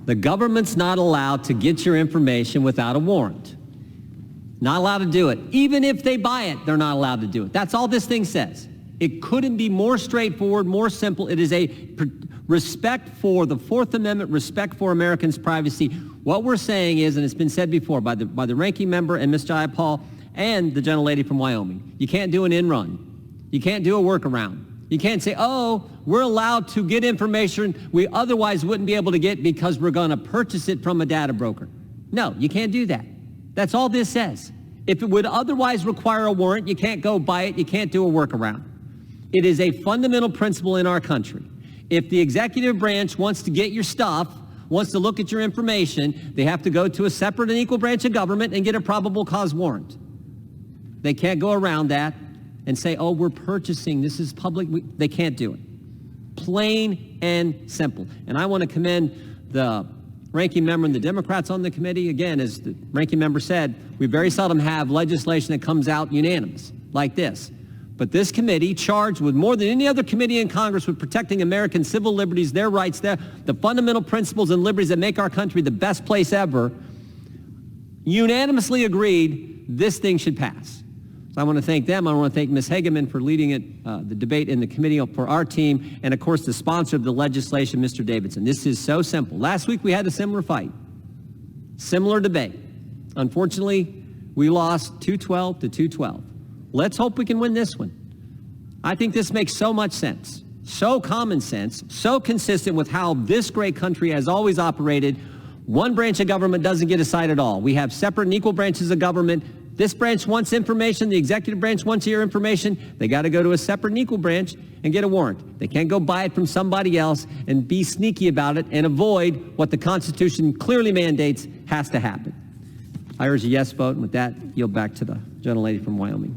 The government's not allowed to get your information without a warrant. Not allowed to do it. Even if they buy it, they're not allowed to do it. That's all this thing says. It couldn't be more straightforward, more simple. It is a respect for the Fourth Amendment, respect for Americans' privacy. What we're saying is, and it's been said before by the ranking member and Ms. Jayapal and the gentlelady from Wyoming, you can't do an in-run. You can't do a workaround. You can't say, oh, we're allowed to get information we otherwise wouldn't be able to get because we're going to purchase it from a data broker. No, you can't do that. That's all this says. If it would otherwise require a warrant, you can't go buy it. You can't do a workaround. It is a fundamental principle in our country. If the executive branch wants to get your stuff, wants to look at your information, they have to go to a separate and equal branch of government and get a probable cause warrant. They can't go around that and say, oh, we're purchasing, this is public. They can't do it. Plain and simple. And I want to commend the ranking member and the Democrats on the committee. Again, as the ranking member said, we very seldom have legislation that comes out unanimous like this. But this committee, charged with more than any other committee in Congress with protecting American civil liberties, their rights, the fundamental principles and liberties that make our country the best place ever, unanimously agreed this thing should pass. So I want to thank them. I want to thank Ms. Hageman for leading it, the debate in the committee for our team, and of course the sponsor of the legislation, Mr. Davidson. This is so simple. Last week we had a similar fight, similar debate. Unfortunately, we lost 212 to 212. Let's hope we can win this one. I think this makes so much sense, so common sense, so consistent with how this great country has always operated. One branch of government doesn't get a side at all. We have separate and equal branches of government. This branch wants information. The executive branch wants your information. They got to go to a separate and equal branch and get a warrant. They can't go buy it from somebody else and be sneaky about it and avoid what the Constitution clearly mandates has to happen. I urge a yes vote, and with that, yield back to the gentlelady from Wyoming.